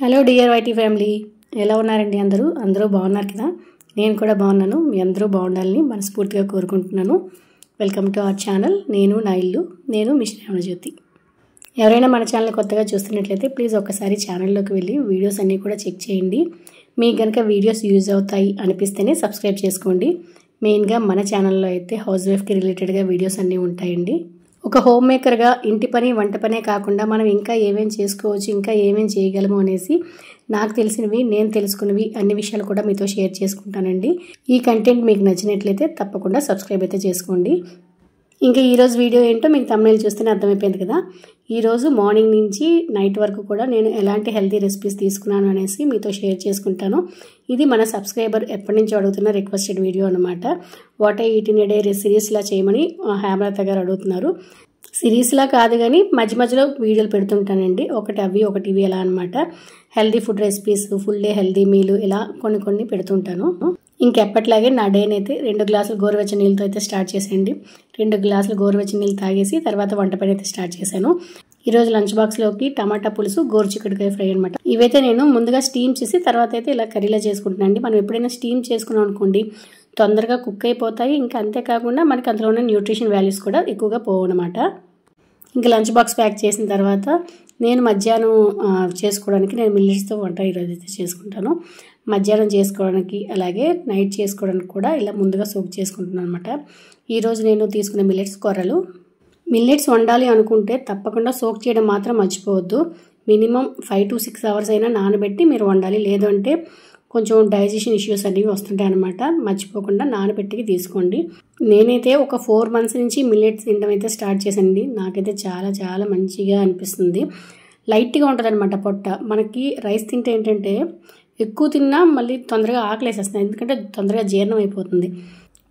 Hello dear YT family, ఎలా ఉన్నారండి? అందరూ బాగున్నారు కదా? నేను కూడా బాగున్నాను. మీ అందరూ బాగుండాలని మనస్ఫూర్తిగా కోరుకుంటున్నాను. Welcome to our channel. నా ఇల్లు, నేను మీ శ్రావణజ్యోతి. ఎవరైనా మన ఛానల్ కొత్తగా చూస్తున్నట్లయితే ప్లీజ్ ఒక్కసారి ఛానల్లోకి వెళ్ళి వీడియోస్ అన్నీ కూడా చెక్ చేయండి. మీకు కనుక వీడియోస్ యూజ్ అవుతాయి అనిపిస్తేనే సబ్స్క్రైబ్ చేసుకోండి. మెయిన్గా మన ఛానల్లో అయితే హౌస్ వైఫ్కి రిలేటెడ్గా వీడియోస్ అన్నీ ఉంటాయండి. ఒక హోమ్ మేకర్గా ఇంటి పని వంట పనే కాకుండా మనం ఇంకా ఏమేం చేసుకోవచ్చు, ఇంకా ఏమేం చేయగలము అనేసి నాకు తెలిసినవి, నేను తెలుసుకున్నవి అన్ని విషయాలు కూడా మీతో షేర్ చేసుకుంటానండి. ఈ కంటెంట్ మీకు నచ్చినట్లయితే తప్పకుండా సబ్స్క్రైబ్ అయితే చేసుకోండి. ఇంకా ఈరోజు వీడియో ఏంటో మీకు thumbnail చూస్తేనే అర్థమైపోయింది కదా. ఈరోజు మార్నింగ్ నుంచి నైట్ వరకు కూడా నేను ఎలాంటి హెల్తీ రెసిపీస్ తీసుకున్నాను అనేసి మీతో షేర్ చేసుకుంటాను. ఇది మన సబ్స్క్రైబర్ ఎప్పటి నుంచి అడుగుతున్న రిక్వెస్టెడ్ వీడియో అనమాట. What I eat in a day సిరీస్లా చేయమని హేమలత గారు అడుగుతున్నారు. సిరీస్లా కాదు కానీ మధ్య మధ్యలో వీడియోలు పెడుతుంటానండి. ఒకటి అవి ఒకటి ఇవి ఎలా అనమాట. Healthy food recipes, full day healthy మీలు ఇలా కొన్ని పెడుతుంటాను. ఇంకెప్పట్లాగే నా డేనైతే 2 గ్లాసులు గోరువెచ్చని నీళ్ళతో అయితే స్టార్ట్ చేసేయండి. 2 గ్లాసులు గోరువెచ్చని నీళ్ళు తాగేసి తర్వాత వంట పని అయితే స్టార్ట్ చేశాను. ఈరోజు లంచ్ బాక్స్లోకి టమాటా పులుసు, గోరుచిక్కుడుకాయ ఫ్రై అనమాట. ఇవైతే నేను ముందుగా స్టీమ్ చేసి తర్వాత అయితే ఇలా కర్రీలా చేసుకుంటున్నాను. మనం ఎప్పుడైనా స్టీమ్ చేసుకున్నాం అనుకోండి, తొందరగా కుక్ అయిపోతాయి. ఇంకా అంతేకాకుండా మనకి అందులో ఉన్న న్యూట్రిషన్ వాల్యూస్ కూడా ఎక్కువగా పోవు అనమాట. ఇంకా లంచ్ బాక్స్ ప్యాక్ చేసిన తర్వాత నేను మధ్యాహ్నం చేసుకోవడానికి నేను మిల్లెట్స్తో వంట ఈరోజు అయితే చేసుకుంటాను. మధ్యాహ్నం చేసుకోవడానికి అలాగే నైట్ చేసుకోవడానికి కూడా ఇలా ముందుగా సోక్ చేసుకుంటున్నాను అనమాట. ఈరోజు నేను తీసుకున్న మిల్లెట్స్ కొర్రలు. మిల్లెట్స్ వండాలి అనుకుంటే తప్పకుండా సోక్ చేయడం మాత్రం మర్చిపోవద్దు. మినిమం 5 to 6 hours అయినా నానబెట్టి మీరు వండాలి. లేదంటే కొంచెం డైజెషన్ ఇష్యూస్ అనేవి వస్తుంటాయి అనమాట. మర్చిపోకుండా నానబెట్టి తీసుకోండి. నేనైతే ఒక 4 months నుంచి మిల్లెట్స్ తినడం అయితే స్టార్ట్ చేశానండి. నాకైతే చాలా మంచిగా అనిపిస్తుంది. లైట్గా ఉంటుంది అనమాట పొట్ట. మనకి రైస్ తింటే ఏంటంటే ఎక్కువ తిన్నా మళ్ళీ తొందరగా ఆకలేసేస్తుంది, ఎందుకంటే తొందరగా జీర్ణం అయిపోతుంది.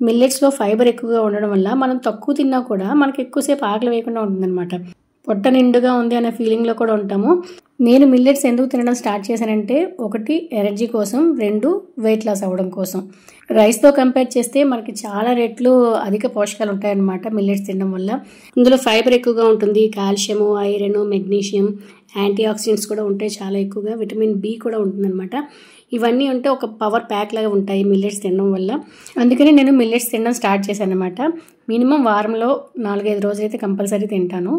మిల్లెట్స్లో ఫైబర్ ఎక్కువగా ఉండడం వల్ల మనం తక్కువ తిన్నా కూడా మనకి ఎక్కువసేపు ఆకలి వేయకుండా ఉంటుందన్నమాట. పొట్ట నిండుగా ఉంది అనే ఫీలింగ్లో కూడా ఉంటాము. నేను మిల్లెట్స్ ఎందుకు తినడం స్టార్ట్ చేశానంటే, 1 ఎనర్జీ కోసం, 2 వెయిట్ లాస్ అవ్వడం కోసం. రైస్తో కంపేర్ చేస్తే మనకి చాలా రెట్లు అధిక పోషకాలు ఉంటాయన్నమాట మిల్లెట్స్ తినడం వల్ల. ఇందులో ఫైబర్ ఎక్కువగా ఉంటుంది, calcium, iron, magnesium, antioxidants కూడా ఉంటాయి చాలా ఎక్కువగా. విటమిన్ బి కూడా ఉంటుందన్నమాట. ఇవన్నీ ఉంటే ఒక పవర్ ప్యాక్ లాగా ఉంటాయి మిల్లెట్స్ తినడం వల్ల. అందుకని నేను మిల్లెట్స్ తినడం స్టార్ట్ చేశాను అనమాట. మినిమం వారంలో 4-5 రోజులు అయితే కంపల్సరీ తింటాను.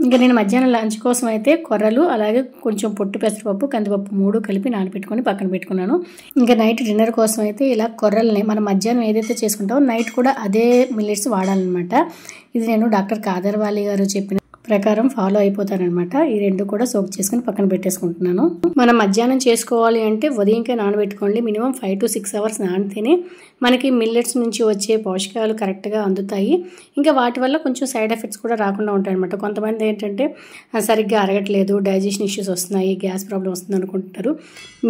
ఇంకా నేను మధ్యాహ్నం లంచ్ కోసం అయితే కొర్రలు అలాగే కొంచెం పొట్టు పెసరపప్పు, కందిపప్పు 3 కలిపి నానబెట్టుకొని పక్కన పెట్టుకున్నాను. ఇంకా నైట్ డిన్నర్ కోసం అయితే ఇలా కొర్రల్ని మనం మధ్యాహ్నం ఏదైతే చేసుకుంటామో నైట్ కూడా అదే మిల్లెట్స్ వాడాలన్నమాట. ఇది నేను డాక్టర్ కాదర్వాలి గారు చెప్పిన ప్రకారం ఫాలో అయిపోతానమాట. ఈ 2 కూడా సోక్ చేసుకుని పక్కన పెట్టేసుకుంటున్నాను. మనం మధ్యాహ్నం చేసుకోవాలి అంటే ఉదయంకే నానబెట్టుకోండి. మినిమం 5 to 6 hours నానితేనే మనకి మిల్లెట్స్ నుంచి వచ్చే పోషకాలు కరెక్ట్గా అందుతాయి. ఇంకా వాటి వల్ల కొంచెం సైడ్ ఎఫెక్ట్స్ కూడా రాకుండా ఉంటాయి అనమాట. కొంతమంది ఏంటంటే సరిగ్గా అరగట్లేదు, డైజెషన్ ఇష్యూస్ వస్తున్నాయి, గ్యాస్ ప్రాబ్లం వస్తుంది అనుకుంటారు.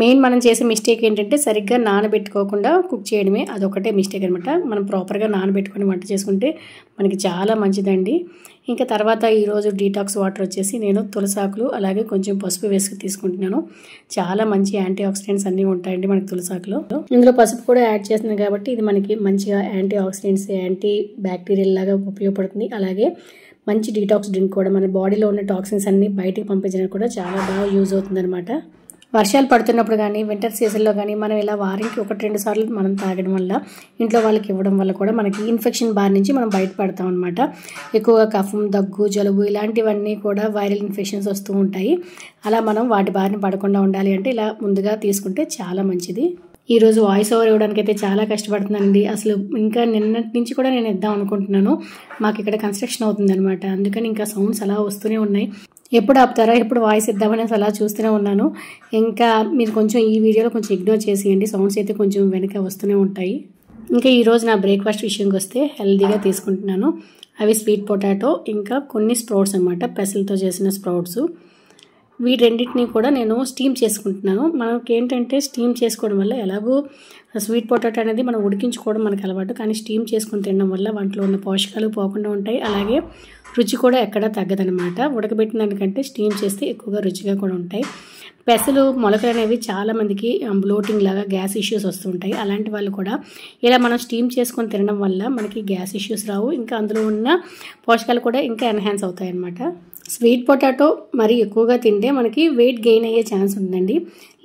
మెయిన్ మనం చేసే మిస్టేక్ ఏంటంటే సరిగ్గా నానబెట్టుకోకుండా కుక్ చేయడమే. అదొకటే మిస్టేక్ అనమాట. మనం ప్రాపర్గా నానబెట్టుకొని వంట చేసుకుంటే మనకి చాలా మంచిదండి. ఇంకా తర్వాత ఈరోజు డీటాక్స్ వాటర్ వచ్చేసి నేను తులసాకులు అలాగే కొంచెం పసుపు వేసుకు తీసుకుంటున్నాను. చాలా మంచి యాంటీ ఆక్సిడెంట్స్ అన్నీ ఉంటాయండి మనకి తులసాకులో. ఇందులో పసుపు కూడా యాడ్ చేస్తుంది కాబట్టి ఇది మనకి మంచిగా యాంటీ ఆక్సిడెంట్స్, యాంటీ బ్యాక్టీరియల్ లాగా ఉపయోగపడుతుంది. అలాగే మంచి డీటాక్స్ డ్రింక్ కూడా, మన బాడీలో ఉన్న టాక్సిన్స్ అన్ని బయటికి పంపించడానికి కూడా చాలా బాగా యూజ్ అవుతుంది అనమాట. వర్షాలు పడుతున్నప్పుడు కానీ వింటర్ సీజన్లో కానీ మనం ఇలా వారానికి 1-2 సార్లు మనం తాగడం వల్ల, ఇంట్లో వాళ్ళకి ఇవ్వడం వల్ల కూడా మనకి ఇన్ఫెక్షన్ బారి నుంచి మనం బయటపడతాం అనమాట. ఎక్కువగా కఫం, దగ్గు, జలుబు ఇలాంటివన్నీ కూడా వైరల్ ఇన్ఫెక్షన్స్ వస్తూ ఉంటాయి. అలా మనం వాటి బారిన పడకుండా ఉండాలి అంటే ఇలా ముందుగా తీసుకుంటే చాలా మంచిది. ఈరోజు వాయిస్ ఓవర్ ఇవ్వడానికి అయితే చాలా కష్టపడుతున్నానండి. అసలు ఇంకా నిన్నటి నుంచి కూడా నేను ఇద్దాం అనుకుంటున్నాను. మాకు ఇక్కడ కన్స్ట్రక్షన్ అవుతుంది అనమాట. అందుకని ఇంకా సౌండ్స్ అలా వస్తూనే ఉన్నాయి. ఎప్పుడు ఆపుతారా, ఎప్పుడు వాయిస్ ఇద్దామని అలా చూస్తూనే ఉన్నాను. ఇంకా మీరు కొంచెం ఈ వీడియోలో కొంచెం ఇగ్నోర్ చేసేయండి. సౌండ్స్ అయితే కొంచెం వెనక వస్తూనే ఉంటాయి. ఇంకా ఈరోజు నా బ్రేక్ఫాస్ట్ విషయంకి వస్తే హెల్తీగా తీసుకుంటున్నాను. అవి స్వీట్ పొటాటో, ఇంకా కొన్ని స్ప్రౌట్స్ అనమాట, పెసలతో చేసిన స్ప్రౌట్స్. వీటన్నిటిని కూడా నేను స్టీమ్ చేసుకుంటున్నాను. మనకి ఏంటంటే స్టీమ్ చేసుకోవడం వల్ల, ఎలాగో స్వీట్ పొటాటో అనేది మనం ఉడికించుకోవడం మనకు అలవాటు, కానీ స్టీమ్ చేసుకుని తినడం వల్ల వంటలో ఉన్న పోషకాలు పోకుండా ఉంటాయి. అలాగే రుచి కూడా ఎక్కడా తగ్గదనమాట. ఉడకబెట్టిన దానికంటే స్టీమ్ చేస్తే ఎక్కువగా రుచిగా కూడా ఉంటాయి. పెసలు మొలకలు అనేవి చాలామందికి బ్లోటింగ్ లాగా గ్యాస్ ఇష్యూస్ వస్తుంటాయి. అలాంటి వాళ్ళు కూడా ఇలా మనం స్టీమ్ చేసుకొని తినడం వల్ల మనకి గ్యాస్ ఇష్యూస్ రావు, ఇంకా అందులో ఉన్న పోషకాలు కూడా ఇంకా ఎన్హాన్స్ అవుతాయి అన్నమాట. స్వీట్ పొటాటో మరి ఎక్కువగా తింటే మనకి వెయిట్ గెయిన్ అయ్యే ఛాన్స్ ఉందండి.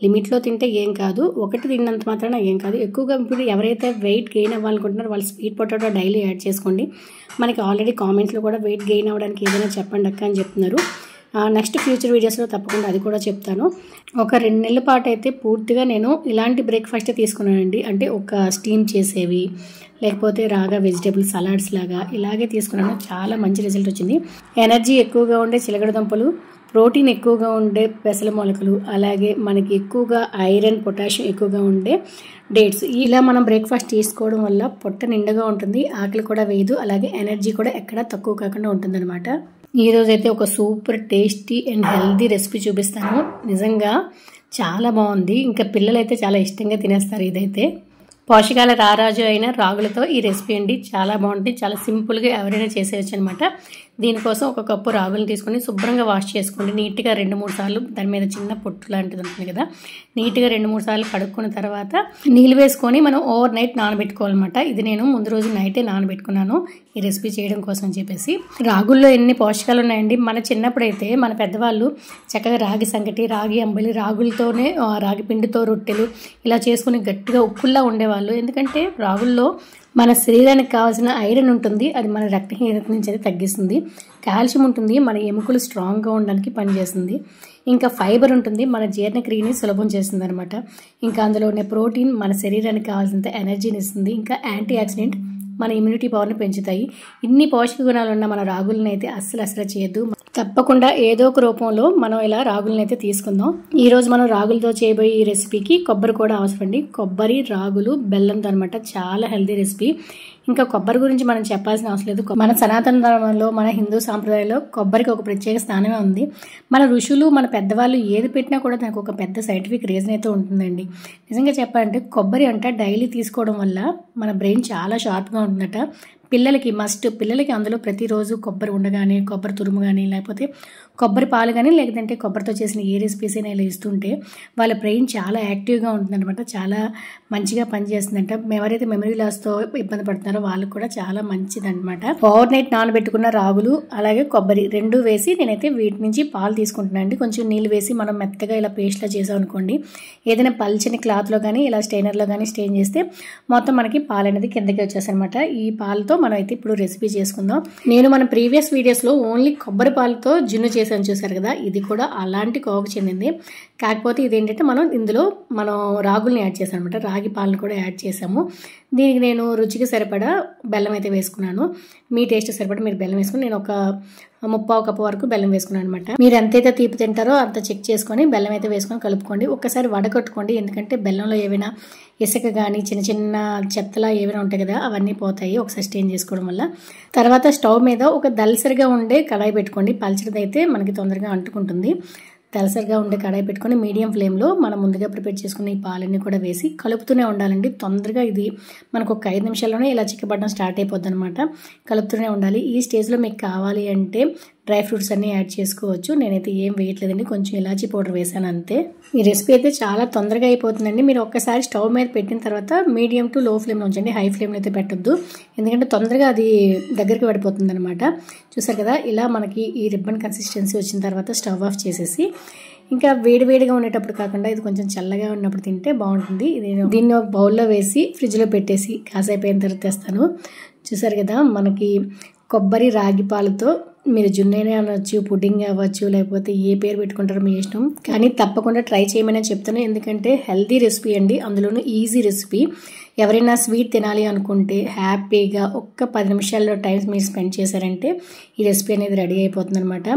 లిమిట్లో తింటే ఏం కాదు, ఒకటి తిన్నంత మాత్రాన ఏం కాదు. ఎక్కువగా ఇప్పుడు ఎవరైతే వెయిట్ గెయిన్ అవ్వాలనుకుంటున్నారో వాళ్ళు స్వీట్ పొటాటో డైలీ యాడ్ చేసుకోండి. మనకి ఆల్రెడీ కామెంట్స్లో కూడా వెయిట్ గెయిన్ అవ్వడానికి ఏదైనా చెప్పండి అక్క అని చెప్తున్నారు. నెక్స్ట్ ఫ్యూచర్ వీడియోస్లో తప్పకుండా అది కూడా చెప్తాను. ఒక 2 నెలల పాటు అయితే పూర్తిగా నేను ఇలాంటి బ్రేక్ఫాస్టే తీసుకున్నానండి. అంటే ఒక స్టీమ్ చేసేవి, లేకపోతే రాగా వెజిటేబుల్ సలాడ్స్ లాగా ఇలాగే తీసుకున్నాను. చాలా మంచి రిజల్ట్ వచ్చింది. ఎనర్జీ ఎక్కువగా ఉండే చిలకడ దుంపలు, ప్రోటీన్ ఎక్కువగా ఉండే పెసల మొలకలు, అలాగే మనకి ఎక్కువగా ఐరన్ పొటాషియం ఎక్కువగా ఉండే డేట్స్, ఇలా మనం బ్రేక్ఫాస్ట్ తీసుకోవడం వల్ల పొట్ట నిండుగా ఉంటుంది, ఆకలి కూడా వేయదు, అలాగే ఎనర్జీ కూడా ఎక్కడా తక్కువ కాకుండా ఉంటుందన్నమాట. ఈరోజు అయితే ఒక super tasty and healthy recipe చూపిస్తాను. నిజంగా చాలా బాగుంది. ఇంకా పిల్లలు అయితే చాలా ఇష్టంగా తినేస్తారు. ఇదైతే పోషకాల రారాజు అయిన రాగులతో ఈ రెసిపీ అండి. చాలా బాగుంటుంది, చాలా సింపుల్గా ఎవరైనా చేసేయచ్చు అనమాట. దీనికోసం ఒక కప్పు రాగులను తీసుకొని శుభ్రంగా వాష్ చేసుకోండి. నీట్గా 2-3 సార్లు, దాని మీద చిన్న పొట్టు లాంటిది ఉంటుంది కదా, నీట్గా 2-3 సార్లు కడుక్కున్న తర్వాత నీళ్ళు వేసుకొని మనం ఓవర్ నైట్ నానబెట్టుకోవాలన్నమాట. ఇది నేను ముందు రోజు నైటే నానబెట్టుకున్నాను ఈ రెసిపీ చేయడం కోసం అని చెప్పేసి. రాగుల్లో ఎన్ని పోషకాలు ఉన్నాయండి. మన చిన్నప్పుడైతే మన పెద్దవాళ్ళు చక్కగా రాగి సంగటి, రాగి అంబలి, రాగులతోనే రాగి పిండితో రొట్టెలు ఇలా చేసుకుని గట్టిగా ఉక్కుల్లా ఉండేవాళ్ళు. ఎందుకంటే రాగుల్లో మన శరీరానికి కావాల్సిన ఐరన్ ఉంటుంది, అది మన రక్తహీనత నుంచి అయితే తగ్గిస్తుంది. కాల్షియం ఉంటుంది, మన ఎముకలు స్ట్రాంగ్గా ఉండడానికి పనిచేస్తుంది. ఇంకా ఫైబర్ ఉంటుంది, మన జీర్ణక్రియని సులభం చేస్తుంది అనమాట. ఇంకా అందులో ఉన్న ప్రోటీన్ మన శరీరానికి కావాల్సినంత ఎనర్జీని ఇస్తుంది. ఇంకా యాంటీ ఆక్సిడెంట్ మన ఇమ్యూనిటీ పవర్ని పెంచుతాయి. ఇన్ని పోషక గుణాలు ఉన్న మన రాగులను అయితే అస్సలు చేయొద్దు. తప్పకుండా ఏదో ఒక రూపంలో మనం ఇలా రాగులను అయితే తీసుకుందాం. ఈరోజు మనం రాగులతో చేయబోయే ఈ రెసిపీకి కొబ్బరి కూడా అవసరం అండి. కొబ్బరి, రాగులు, బెల్లంతో అనమాట. చాలా హెల్దీ రెసిపీ. ఇంకా కొబ్బరి గురించి మనం చెప్పాల్సిన అవసరం లేదు. మన సనాతన ధర్మంలో, మన హిందూ సాంప్రదాయంలో కొబ్బరికి ఒక ప్రత్యేక స్థానమే ఉంది. మన ఋషులు, మన పెద్దవాళ్ళు ఏది పెట్టినా కూడా దానికి ఒక పెద్ద సైంటిఫిక్ రీజన్ అయితే ఉంటుందండి. నిజంగా చెప్పాలంటే కొబ్బరి అంట డైలీ తీసుకోవడం వల్ల మన బ్రెయిన్ చాలా షార్ప్గా ఉంటుందట. పిల్లలకి మస్ట్, పిల్లలకి అందులో ప్రతిరోజు కొబ్బరి ఉండగానే, కొబ్బరి తురుము కానీ, లేకపోతే కొబ్బరి పాలు కానీ, లేదంటే కొబ్బరితో చేసిన ఏ రెసిపీస్ అయినా ఇలా ఇస్తుంటే వాళ్ళ బ్రెయిన్ చాలా యాక్టివ్గా ఉంటుందన్నమాట. చాలా మంచిగా పనిచేస్తుందంట. ఎవరైతే మెమరీ లాస్తో ఇబ్బంది పడుతున్నారో వాళ్ళకి కూడా చాలా మంచిదన్నమాట. ఓవర్ నైట్ నానబెట్టుకున్న రాగులు అలాగే కొబ్బరి 2 వేసి నేనైతే వీటి నుంచి పాలు తీసుకుంటున్నాను అండి. కొంచెం నీళ్ళు వేసి మనం మెత్తగా ఇలా పేస్ట్లా చేసాం అనుకోండి, ఏదైనా పల్చని క్లాత్లో కానీ ఇలా స్టెయినర్లో కానీ స్టెయిన్ చేస్తే మొత్తం మనకి పాలు అనేది కిందకి వచ్చేస్తాయి అనమాట. ఈ పాలతో మనం అయితే ఇప్పుడు రెసిపీ చేసుకుందాం. నేను మన ప్రీవియస్ వీడియోస్లో ఓన్లీ కొబ్బరి పాలతో జున్ను చేసాను, చూసారు కదా. ఇది కూడా అలాంటి కోవకు చెందింది. కాకపోతే ఇదేంటంటే మనం రాగుల్ని యాడ్ చేసాం అనమాట. రాగి పాలను కూడా యాడ్ చేసాము. దీనికి నేను రుచికి సరిపడా బెల్లం అయితే వేసుకున్నాను. మీ టేస్ట్ సరిపడా మీరు బెల్లం వేసుకుని, నేను ఒక 3/4 కప్పు వరకు బెల్లం వేసుకున్నాను అనమాట. మీరు ఎంతైతే తీపి తింటారో అంత చెక్ చేసుకొని బెల్లం అయితే వేసుకొని కలుపుకోండి. ఒక్కసారి వడగొట్టుకోండి, ఎందుకంటే బెల్లంలో ఏవైనా ఇసుక కానీ చిన్న చిన్న చెత్తలా ఏమైనా ఉంటాయి కదా, అవన్నీ పోతాయి ఒకసారి స్టెయిన్ చేసుకోవడం వల్ల. తర్వాత స్టవ్ మీద ఒక దళసరిగా ఉండే కడాయి పెట్టుకోండి. పల్చడిదైతే మనకి తొందరగా అంటుకుంటుంది. దళసరిగా ఉండే కడాయి పెట్టుకొని మీడియం ఫ్లేమ్లో మనం ముందుగా ప్రిపేర్ చేసుకున్న ఈ పాలన్నీ కూడా వేసి కలుపుతూనే ఉండాలండి. తొందరగా ఇది మనకు ఒక 5 నిమిషాల్లోనే ఇలా చిక్కబడడం స్టార్ట్ అయిపోద్ది అనమాట. కలుపుతూనే ఉండాలి. ఈ స్టేజ్లో మీకు కావాలి అంటే డ్రై ఫ్రూట్స్ అన్నీ యాడ్ చేసుకోవచ్చు. నేనైతే ఏం వేయట్లేదండి, కొంచెం ఇలాచీ పౌడర్ వేసాను అంతే. ఈ రెసిపీ అయితే చాలా తొందరగా అయిపోతుందండి. మీరు ఒక్కసారి స్టవ్ మీద పెట్టిన తర్వాత మీడియం టు లో ఫ్లేమ్లో ఉంచండి, హై ఫ్లేమ్లో అయితే పెట్టొద్దు, ఎందుకంటే తొందరగా అది దగ్గరికి పడిపోతుంది అనమాట. చూసారు కదా, ఇలా మనకి ఈ రిబ్బన్ కన్సిస్టెన్సీ వచ్చిన తర్వాత స్టవ్ ఆఫ్ చేసేసి, ఇంకా వేడివేడిగా ఉండేటప్పుడు కాకుండా ఇది కొంచెం చల్లగా ఉన్నప్పుడు తింటే బాగుంటుంది. దీన్ని ఒక బౌల్లో వేసి ఫ్రిడ్జ్లో పెట్టేసి కాసేపు అయిన తర్వాత తెస్తాను. చూసారు కదా, మనకి కొబ్బరి రాగి పాలతో మీరు జున్నైనా అనవచ్చు, పుడ్డింగ్ అవ్వచ్చు, లేకపోతే ఏ పేరు పెట్టుకుంటారో మీ ఇష్టం, కానీ తప్పకుండా ట్రై చేయమని చెప్తాను. ఎందుకంటే హెల్దీ రెసిపీ అండి, అందులోనూ ఈజీ రెసిపీ. ఎవరైనా స్వీట్ తినాలి అనుకుంటే హ్యాపీగా ఒక్క 10 నిమిషాల్లో టైం మీరు స్పెండ్ చేశారంటే ఈ రెసిపీ అనేది రెడీ అయిపోతుంది అనమాట.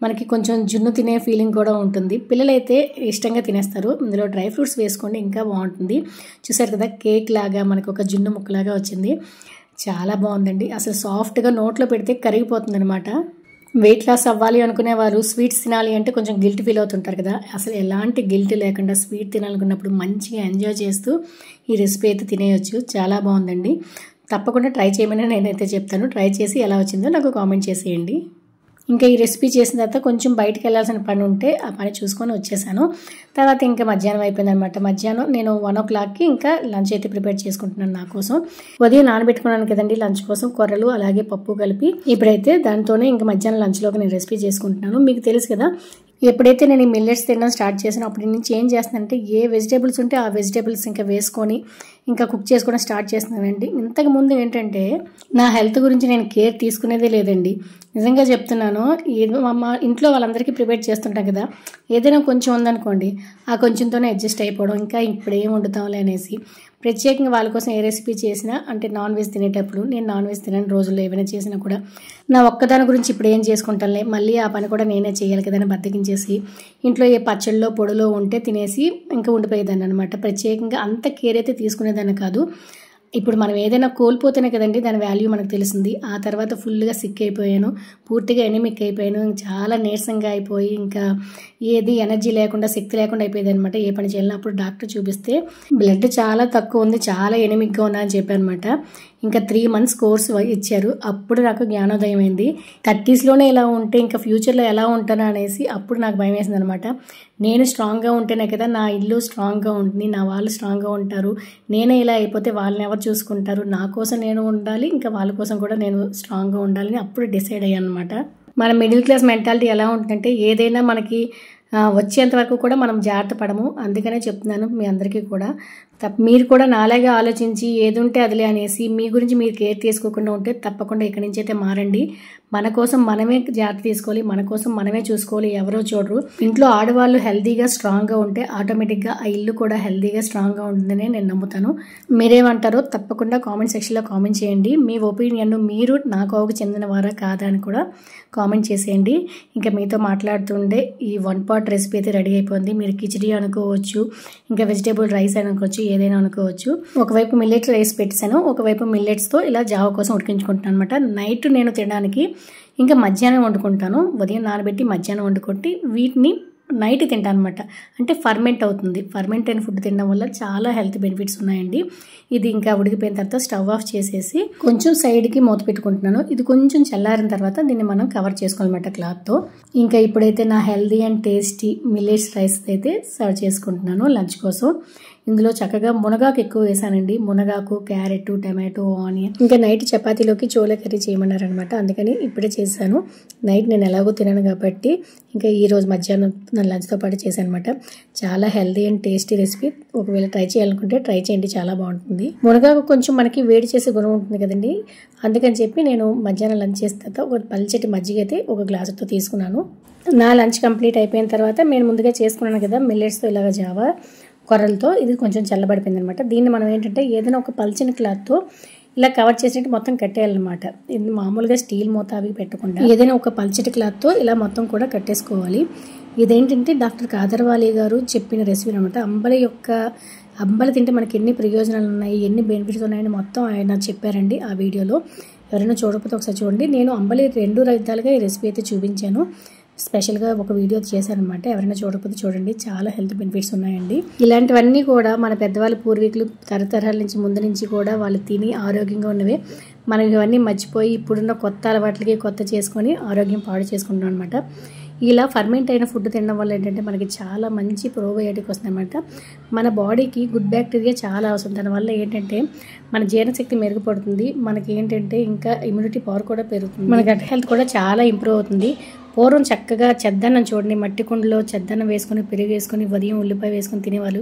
మనకి కొంచెం జున్ను తినే ఫీలింగ్ కూడా ఉంటుంది. పిల్లలైతే ఇష్టంగా తినేస్తారు. ఇందులో డ్రై ఫ్రూట్స్ వేసుకోండి, ఇంకా బాగుంటుంది. చూసారు కదా, కేక్ లాగా మనకు ఒక జున్ను ముక్కలాగా వచ్చింది. చాలా బాగుందండి. అసలు సాఫ్ట్గా నోట్లో పెడితే కరిగిపోతుంది అనమాట. వెయిట్ లాస్ అవ్వాలి అనుకునే వారు స్వీట్స్ తినాలి అంటే కొంచెం గిల్ట్ ఫీల్ అవుతుంటారు కదా, అసలు ఎలాంటి గిల్ట్ లేకుండా స్వీట్ తినాలనుకున్నప్పుడు మంచిగా ఎంజాయ్ చేస్తూ ఈ రెసిపీ అయితే తినేయచ్చు. చాలా బాగుందండి. తప్పకుండా ట్రై చేయమని నేనైతే చెప్తాను. ట్రై చేసి ఎలా వచ్చిందో నాకు కామెంట్ చేసేయండి. ఇంకా ఈ రెసిపీ చేసిన తర్వాత కొంచెం బయటకు వెళ్ళాల్సిన పని ఉంటే ఆ పని చూసుకొని వచ్చేసాను. తర్వాత ఇంకా మధ్యాహ్నం అయిపోయింది అనమాట. మధ్యాహ్నం నేను 1:00కి ఇంకా లంచ్ అయితే ప్రిపేర్ చేసుకుంటున్నాను నా కోసం. ఉదయం నానబెట్టుకున్నాను కదండి లంచ్ కోసం కొర్రలు అలాగే పప్పు కలిపి. ఇప్పుడైతే దాంతోనే ఇంకా మధ్యాహ్నం లంచ్లోకి నేను రెసిపీ చేసుకుంటున్నాను. మీకు తెలుసు కదా, ఎప్పుడైతే నేను ఈ మిల్లెట్స్ తినడం స్టార్ట్ చేసాను అప్పుడు నేను ఏం చేస్తానంటే ఏ వెజిటేబుల్స్ ఉంటే ఆ వెజిటేబుల్స్ ఇంకా వేసుకొని ఇంకా కుక్ చేసుకోవడం స్టార్ట్ చేస్తున్నానండి. ఇంతకుముందు ఏంటంటే నా హెల్త్ గురించి నేను కేర్ తీసుకునేదే లేదండి. నిజంగా చెప్తున్నాను. ఏదో మా ఇంట్లో వాళ్ళందరికీ ప్రిపేర్ చేస్తుంటాం కదా, ఏదైనా కొంచెం ఉందనుకోండి ఆ కొంచెంతోనే అడ్జస్ట్ అయిపోవడం, ఇంకా ఇప్పుడు ఏం వండుతాంలే అనేసి. ప్రత్యేకంగా వాళ్ళ కోసం ఏ రెసిపీ చేసినా అంటే నాన్ వెజ్ తినేటప్పుడు, నేను నాన్ వెజ్ తినని రోజుల్లో ఏమైనా చేసినా కూడా నా ఒక్కదాని గురించి ఇప్పుడు ఏం చేసుకుంటానులే, మళ్ళీ ఆ పని కూడా నేనే చేయాలి కదా అని బద్దకించేసి ఇంట్లో ఏ పచ్చళ్ళలో పొడిలో ఉంటే తినేసి ఇంకా ఉండిపోయేదాన్ని అనమాట. ప్రత్యేకంగా అంత కేర్ అయితే తీసుకునేదాన్ని కాదు. ఇప్పుడు మనం ఏదైనా కోల్పోతేనే కదండి దాని వాల్యూ మనకు తెలిసింది. ఆ తర్వాత ఫుల్గా సిక్ అయిపోయాను, పూర్తిగా ఎనిమిక్ అయిపోయాను, చాలా నీరసంగా అయిపోయి ఇంకా ఏది ఎనర్జీ లేకుండా శక్తి లేకుండా అయిపోయేది అనమాట. ఏ పని చేయాలన్నా అప్పుడు డాక్టర్ చూపిస్తే బ్లడ్ చాలా తక్కువ ఉంది, చాలా ఎనిమిక్గా ఉన్నా అని చెప్పారు అనమాట. ఇంకా 3 months కోర్స్ ఇచ్చారు. అప్పుడు నాకు జ్ఞానోదయం అయింది. 30sలోనే ఇలా ఉంటే ఇంకా ఫ్యూచర్లో ఎలా ఉంటాను అనేసి అప్పుడు నాకు భయం వేసింది అనమాట. నేను స్ట్రాంగ్గా ఉంటేనే కదా నా ఇల్లు స్ట్రాంగ్గా ఉంటుంది, నా వాళ్ళు స్ట్రాంగ్గా ఉంటారు. నేనే ఇలా అయిపోతే వాళ్ళని ఎవరు చూసుకుంటారు? నా కోసం నేను ఉండాలి, ఇంకా వాళ్ళ కోసం కూడా నేను స్ట్రాంగ్గా ఉండాలని అప్పుడు డిసైడ్ అయ్యాను అనమాట. మన మిడిల్ క్లాస్ మెంటాలిటీ ఎలా ఉంటుందంటే ఏదైనా మనకి వచ్చేంత వరకు కూడా మనం జాగ్రత్త పడము. అందుకనే చెప్తున్నాను మీ అందరికీ కూడా, మీరు కూడా నాలాగే ఆలోచించి ఏది ఉంటే అదిలే అనేసి మీ గురించి మీరు కేర్ తీసుకోకుండా ఉంటే తప్పకుండా ఇక్కడి నుంచి అయితే మారండి. మన కోసం మనమే జాగ్రత్త తీసుకోవాలి, మన కోసం మనమే చూసుకోవాలి, ఎవరో చూడరు. ఇంట్లో ఆడవాళ్ళు హెల్తీగా స్ట్రాంగ్గా ఉంటే ఆటోమేటిక్గా ఆ ఇల్లు కూడా హెల్తీగా స్ట్రాంగ్గా ఉంటుందని నేను నమ్ముతాను. మీరేమంటారో తప్పకుండా కామెంట్ సెక్షన్లో కామెంట్ చేయండి. మీ ఒపీనియన్ మీరు నా కోవకు చెందినవారా కాదా అని కూడా కామెంట్ చేసేయండి. ఇంకా మీతో మాట్లాడుతుండే ఈ 1 pot రెసిపీ అయితే రెడీ అయిపోయింది. మీరు కిచిడి అనుకోవచ్చు, ఇంకా వెజిటేబుల్ రైస్ అనుకోవచ్చు, ఏదైనా అనుకోవచ్చు. ఒకవైపు మిల్లెట్ రైస్ పెట్టాను, ఒకవైపు మిల్లెట్స్తో ఇలా జావ కోసం ఉడికించుకుంటాను అనమాట. నైట్ నేను తినడానికి ఇంకా మధ్యాహ్నం వండుకుంటాను. ఉదయం నానబెట్టి మధ్యాహ్నం వండుకుంటే వీటిని నైట్ తింటాను అనమాట. అంటే ఫర్మెంట్ అవుతుంది. ఫర్మెంట్ అయిన ఫుడ్ తినడం వల్ల చాలా హెల్త్ బెనిఫిట్స్ ఉన్నాయండి. ఇది ఇంకా ఉడికిపోయిన తర్వాత స్టవ్ ఆఫ్ చేసేసి కొంచెం సైడ్కి మూత పెట్టుకుంటున్నాను. ఇది కొంచెం చల్లారిన తర్వాత దీన్ని మనం కవర్ చేసుకోవాలన్నమాట క్లాత్తో. ఇంకా ఇప్పుడైతే నా healthy and tasty millets rice అయితే సర్వ్ చేసుకుంటున్నాను లంచ్ కోసం. ఇందులో చక్కగా మునగాకు ఎక్కువ వేసానండి. మునగాకు, క్యారెట్, టమాటో, ఆనియన్. ఇంకా నైట్ చపాతీలోకి చోలే కర్రీ చేయమన్నారనమాట. అందుకని ఇప్పుడే చేశాను. నైట్ నేను ఎలాగో తినను కాబట్టి ఇంకా ఈరోజు మధ్యాహ్నం నా లంచ్తో పాటు చేశాను అనమాట. చాలా హెల్దీ అండ్ టేస్టీ రెసిపీ. ఒకవేళ ట్రై చేయాలనుకుంటే ట్రై చేయండి, చాలా బాగుంటుంది. మునగాకు కొంచెం మనకి వేడి చేసే గుణం ఉంటుంది కదండి. అందుకని చెప్పి నేను మధ్యాహ్నం లంచ్ చేసిన తర్వాత ఒక పల్చటి మజ్జిగ అయితే ఒక గ్లాసుతో తీసుకున్నాను. నా లంచ్ కంప్లీట్ అయిపోయిన తర్వాత నేను ముందుగా చేసుకున్నాను కదా మిల్లెట్స్తో ఇలాగ జావా కొర్రలతో, ఇది కొంచెం చల్లబడిపోయింది అనమాట. దీన్ని మనం ఏంటంటే ఏదైనా ఒక పల్చని క్లాత్తో ఇలా కవర్ చేసినట్టు మొత్తం కట్టేయాలన్నమాట. ఇది మామూలుగా స్టీల్ మూత అవి పెట్టకుండా ఏదైనా ఒక పల్చటి క్లాత్తో ఇలా మొత్తం కూడా కట్టేసుకోవాలి. ఇదేంటంటే డాక్టర్ కాదర్వాలి గారు చెప్పిన రెసిపీ అనమాట. అంబలి తింటే మనకి ఎన్ని ప్రయోజనాలు ఉన్నాయి, ఎన్ని బెనిఫిట్స్ ఉన్నాయని మొత్తం ఆయన చెప్పారండి ఆ వీడియోలో. ఎవరైనా చూడకపోతే ఒకసారి చూడండి. నేను అంబలి 2 విధాలుగా ఈ రెసిపీ అయితే చూపించాను. స్పెషల్గా ఒక వీడియో చేశానమాట. ఎవరైనా చూడకపోతే చూడండి, చాలా హెల్త్ బెనిఫిట్స్ ఉన్నాయండి. ఇలాంటివన్నీ కూడా మన పెద్దవాళ్ళ పూర్వీకులు తరతరాల నుంచి ముందు నుంచి కూడా వాళ్ళు తిని ఆరోగ్యంగా ఉన్నవే. మనం ఇవన్నీ మర్చిపోయి ఇప్పుడున్న కొత్త అలవాట్లకి కొత్త చేసుకొని ఆరోగ్యం పాడు చేసుకుంటాం అనమాట. ఇలా ఫర్మెంట్ అయిన ఫుడ్ తినడం వల్ల ఏంటంటే మనకి చాలా మంచి ప్రోబయోటిక్ వస్తుందన్నమాట. మన బాడీకి గుడ్ బ్యాక్టీరియా చాలా అవసరం. దానివల్ల ఏంటంటే మన జీర్ణశక్తి మెరుగుపడుతుంది. మనకి ఏంటంటే ఇంకా ఇమ్యూనిటీ పవర్ కూడా పెరుగుతుంది. మన గట్ హెల్త్ కూడా చాలా ఇంప్రూవ్ అవుతుంది. పూర్వం చక్కగా చెద్దన్నం చూడండి, మట్టి కుండలో చెద్దన్నం వేసుకొని పెరుగు వేసుకొని ఉదయం ఉల్లిపాయ వేసుకొని తినేవాళ్ళు.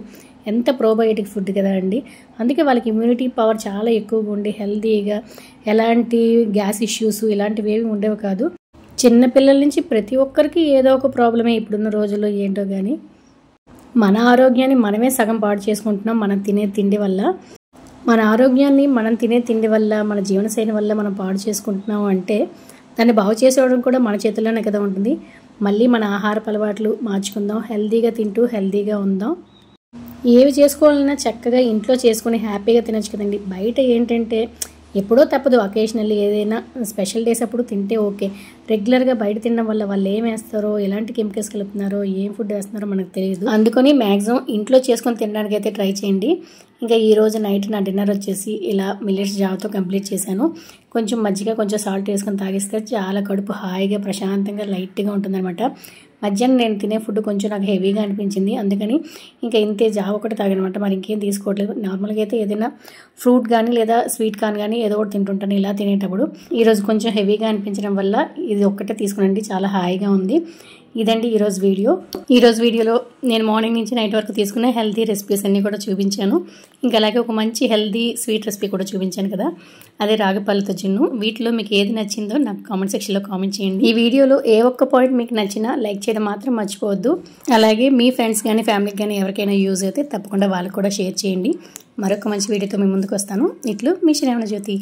ఎంత ప్రోబయోటిక్ ఫుడ్ కదా అండి. అందుకే వాళ్ళకి ఇమ్యూనిటీ పవర్ చాలా ఎక్కువగా ఉండి హెల్తీగా ఎలాంటి గ్యాస్ ఇష్యూస్ ఇలాంటివి ఏవి ఉండేవి కాదు. చిన్నపిల్లల నుంచి ప్రతి ఒక్కరికి ఏదో ఒక ప్రాబ్లమే ఇప్పుడున్న రోజుల్లో ఏంటో కానీ. మన ఆరోగ్యాన్ని మనమే సగం పాడు చేసుకుంటున్నాం మనం తినే తిండి వల్ల. మన ఆరోగ్యాన్ని మనం తినే తిండి వల్ల, మన జీవనశైలి వల్ల మనం పాడు చేసుకుంటున్నాం అంటే దాన్ని బాగు చేసేవడం కూడా మన చేతుల్లోనే కదా ఉంటుంది. మళ్ళీ మన ఆహారపు అలవాట్లు మార్చుకుందాం, హెల్తీగా తింటూ హెల్తీగా ఉందాం. ఏవి చేసుకోవాలన్నా చక్కగా ఇంట్లో చేసుకుని హ్యాపీగా తినచ్చు కదండి. బయట ఏంటంటే ఎప్పుడో తప్పదు, అకేషనల్లీ ఏదైనా స్పెషల్ డేస్ అప్పుడు తింటే ఓకే. రెగ్యులర్గా బయట తినడం వల్ల వాళ్ళు ఏం వేస్తారో, ఎలాంటి కెమికల్స్ కలుపుతున్నారో, ఏం ఫుడ్ వేస్తున్నారో మనకు తెలియదు. అందుకని మ్యాక్సిమం ఇంట్లో చేసుకొని తినడానికి అయితే ట్రై చేయండి. ఇంకా ఈరోజు నైట్ నా డిన్నర్ వచ్చేసి ఇలా మిల్లెట్స్ జావతో కంప్లీట్ చేశాను. కొంచెం మజ్జిగ కొంచెం సాల్ట్ వేసుకొని తాగిస్తే చాలా కడుపు హాయిగా ప్రశాంతంగా లైట్గా ఉంటుందన్నమాట. మధ్యాహ్నం నేను తినే ఫుడ్ కొంచెం నాకు హెవీగా అనిపించింది, అందుకని ఇంకా ఇంతే జావ ఒకటి తాగనమాట. మరి ఇంకేం తీసుకోవట్లేదు. నార్మల్గా అయితే ఏదైనా ఫ్రూట్ కానీ లేదా స్వీట్ కార్న్ కానీ ఏదో ఒకటి తింటుంటాను ఇలా తినేటప్పుడు. ఈరోజు కొంచెం హెవీగా అనిపించడం వల్ల ఇది ఒక్కటే తీసుకునండి, చాలా హాయిగా ఉంది. ఇదండి ఈరోజు వీడియోలో నేను మార్నింగ్ నుంచి నైట్ వరకు తీసుకున్న హెల్తీ రెసిపీస్ అన్నీ కూడా చూపించాను. ఇంకా అలాగే ఒక మంచి హెల్తీ స్వీట్ రెసిపీ కూడా చూపించాను కదా, అదే రాగిపళ్ళతో జిన్ను. వీటిలో మీకు ఏది నచ్చిందో నాకు కామెంట్ సెక్షన్లో కామెంట్ చేయండి. ఈ వీడియోలో ఏ ఒక్క పాయింట్ మీకు నచ్చినా లైక్ చేయడం మాత్రం మర్చిపోవద్దు. అలాగే మీ ఫ్రెండ్స్ కానీ ఫ్యామిలీకి కానీ ఎవరికైనా యూజ్ అయితే తప్పకుండా వాళ్ళకు కూడా షేర్ చేయండి. మరొక మంచి వీడియోతో మీ ముందుకు వస్తాను. ఇట్లు మీ శ్రావణ జ్యోతి.